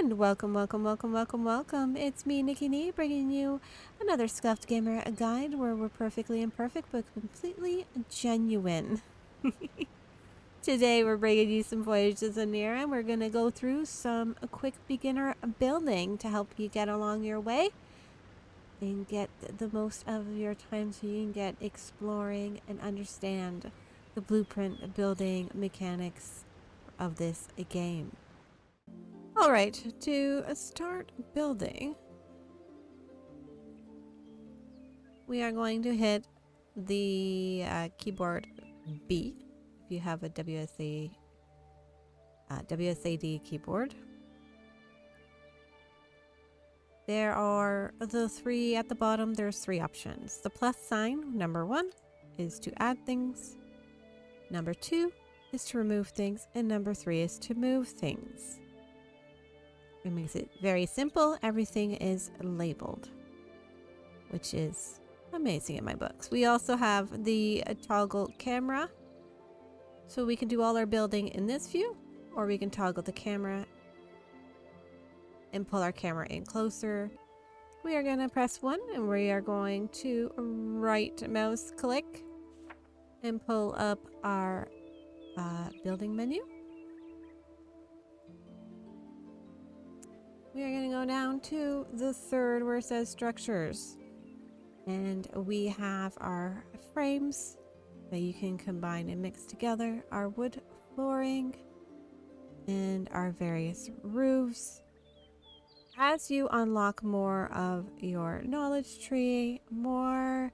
And welcome. It's me, Nikki Nee, bringing you another Scuffed Gamer guide where we're perfectly imperfect but completely genuine. Today we're bringing you some Voyagers of Nera and we're going to go through some quick beginner building to help you get along your way and get the most of your time so you can get exploring and understand the blueprint building mechanics of this game. Alright, to start building, we are going to hit the keyboard B if you have a WSAD keyboard. There are the three at the bottom. There's three options. The plus sign, number 1, is to add things. Number 2 is to remove things. And number 3 is to move things. It makes it very simple. Everything is labeled, which is amazing in my books. We also have the toggle camera. So we can do all our building in this view, or we can toggle the camera and pull our camera in closer. We are going to press 1 and we are going to right mouse click and pull up our building menu. We are going to go down to the third where it says structures. And we have our frames that you can combine and mix together, our wood flooring, and our various roofs. As you unlock more of your knowledge tree, more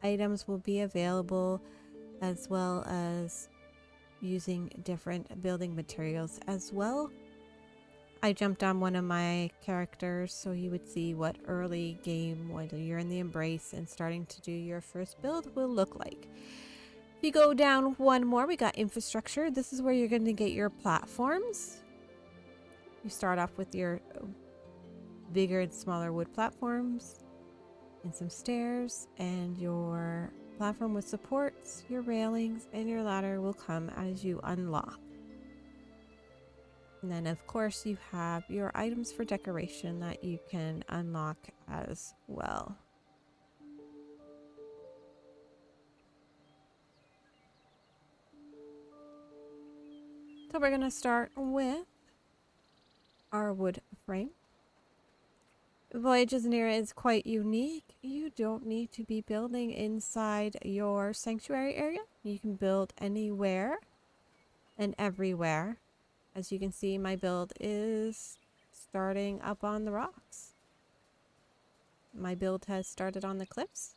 items will be available, as well as using different building materials as well. I jumped on one of my characters so you would see what early game, when you're in the embrace and starting to do your first build, will look like. If you go down one more, we got infrastructure. This is where you're going to get your platforms. You start off with your bigger and smaller wood platforms and some stairs, and your platform with supports, your railings, and your ladder will come as you unlock. And then of course you have your items for decoration that you can unlock as well. So we're going to start with our wood frame. Voyagers of Nera is quite unique. You don't need to be building inside your sanctuary area. You can build anywhere and everywhere. As you can see, my build is starting up on the rocks. My build has started on the cliffs.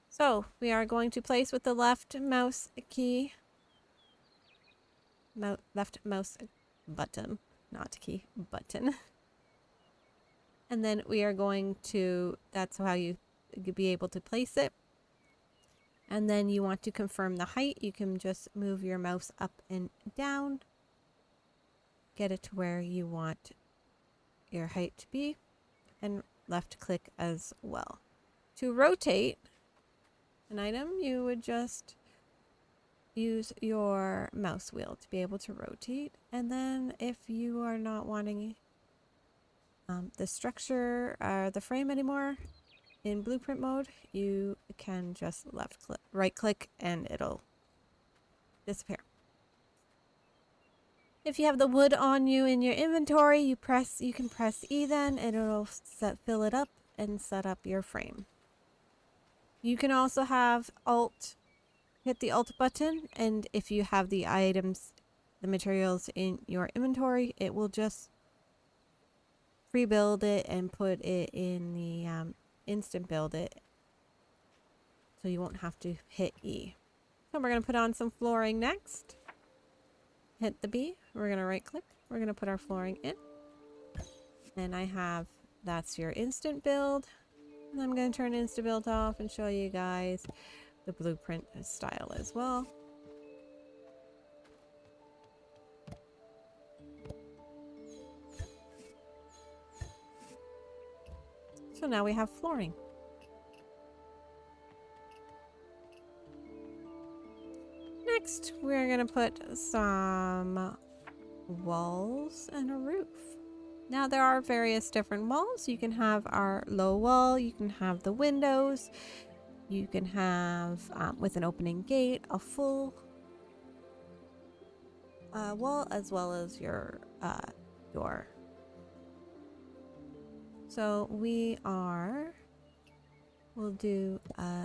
So we are going to place with the left mouse key, left mouse button, not key, button. And then we are going to, that's how you be able to place it. And then you want to confirm the height. You can just move your mouse up and down. Get it to where you want your height to be. And left click as well. To rotate an item, you would just use your mouse wheel to be able to rotate. And then if you are not wanting the structure or the frame anymore, in blueprint mode, you can just right click and it'll disappear. If you have the wood on you in your inventory, you can press E then and it'll fill it up and set up your frame. You can also have hit the Alt button, and if you have the items, the materials in your inventory, it will just pre-build it and put it in the instant build it, so you won't have to hit E. So we're going to put on some flooring next. Hit the B. We're going to right click. We're going to put our flooring in. And that's your instant build. And I'm going to turn instant build off and show you guys the blueprint style as well. So now we have flooring. Next, we're going to put some walls and a roof. Now there are various different walls. You can have our low wall, you can have the windows, you can have with an opening gate a full wall as well as your door. So we'll do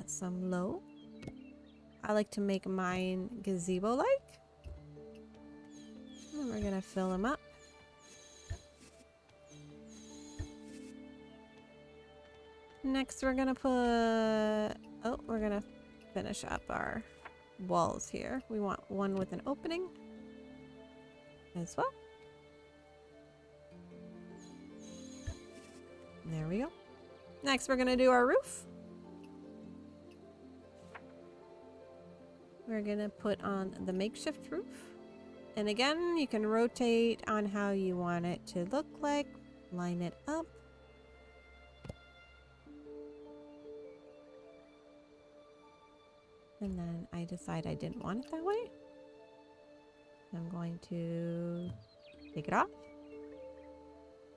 some low. I like to make mine gazebo-like. And we're gonna fill them up. Next we're gonna we're gonna finish up our walls here. We want one with an opening as well. There we go. Next we're gonna do our roof. We're gonna put on the makeshift roof. And again, you can rotate on how you want it to look like. Line it up. And then I decide I didn't want it that way. I'm going to take it off.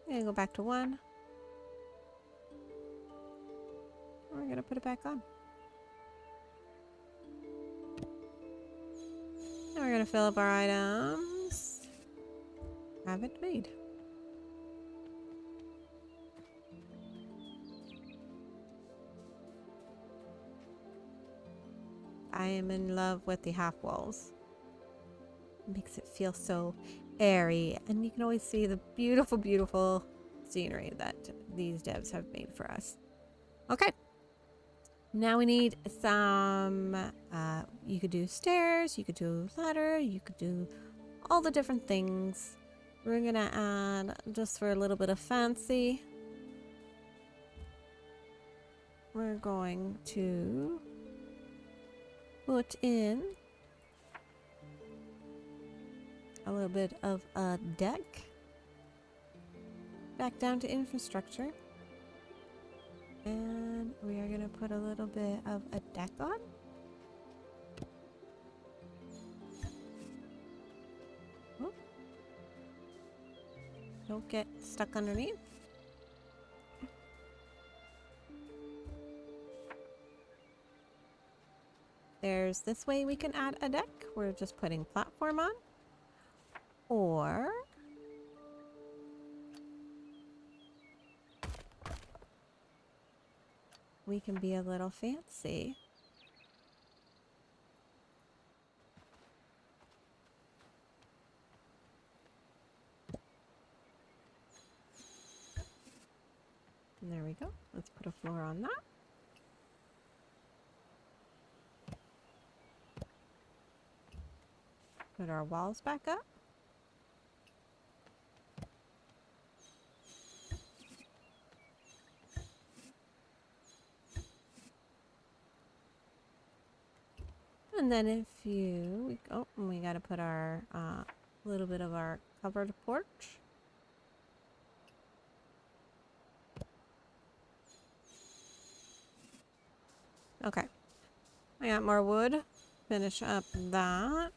And go back to 1. We're gonna put it back on. And we're gonna fill up our items. Have it made. I am in love with the half walls. It makes it feel so airy, and you can always see the beautiful, beautiful scenery that these devs have made for us. Okay. Now we need some, you could do stairs, you could do ladder, you could do all the different things. We're gonna add, just for a little bit of fancy, we're going to put in a little bit of a deck. Back down to infrastructure. And we are going to put a little bit of a deck on. Oh. Don't get stuck underneath. There's this way we can add a deck. We're just putting platform on. Or we can be a little fancy. And there we go. Let's put a floor on that. Put our walls back up. And then if you, we got to put our little bit of our covered porch. Okay, I got more wood. Finish up that.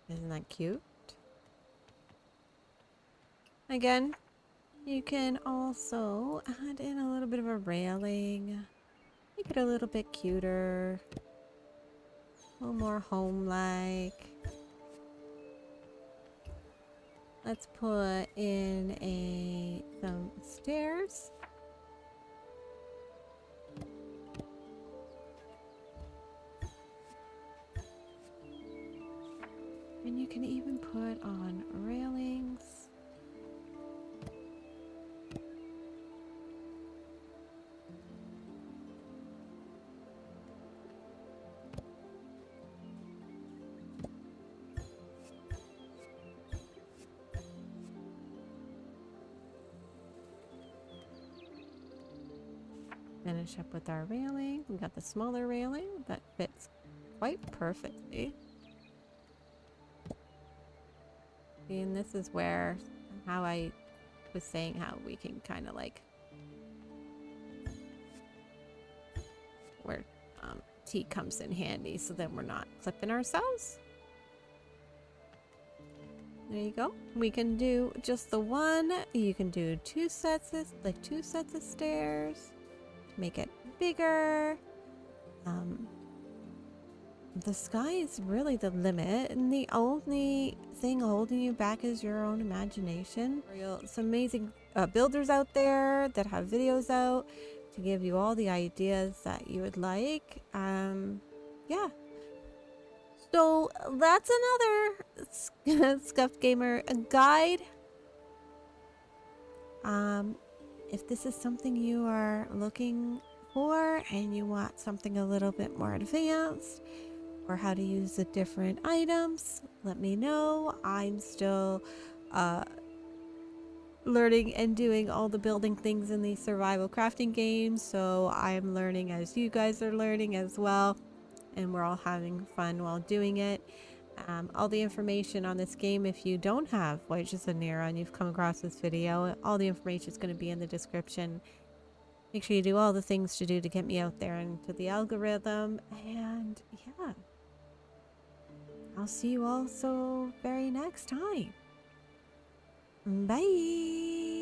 Isn't that cute? Again, you can also add in a little bit of a railing. Make it a little bit cuter. A little more home-like. Let's put in some stairs. And you can even put on railings. Finish up with our railing. We got the smaller railing that fits quite perfectly. And this is where, how I was saying how we can kind of like, where tea comes in handy so that we're not clipping ourselves. There you go. We can do just the one. You can do two sets of stairs to make it bigger. The sky is really the limit, and the only thing holding you back is your own imagination. Some amazing builders out there that have videos out to give you all the ideas that you would like. Yeah. So that's another Scuffed Gamer guide. If this is something you are looking for and you want something a little bit more advanced, or how to use the different items, let me know. I'm still learning and doing all the building things in these survival crafting games, so I'm learning as you guys are learning as well, and we're all having fun while doing it. All the information on this game, if you don't have Voyagers of Nera and you've come across this video, all the information is going to be in the description. Make sure you do all the things to do to get me out there into the algorithm, and yeah, I'll see you all so very next time. Bye!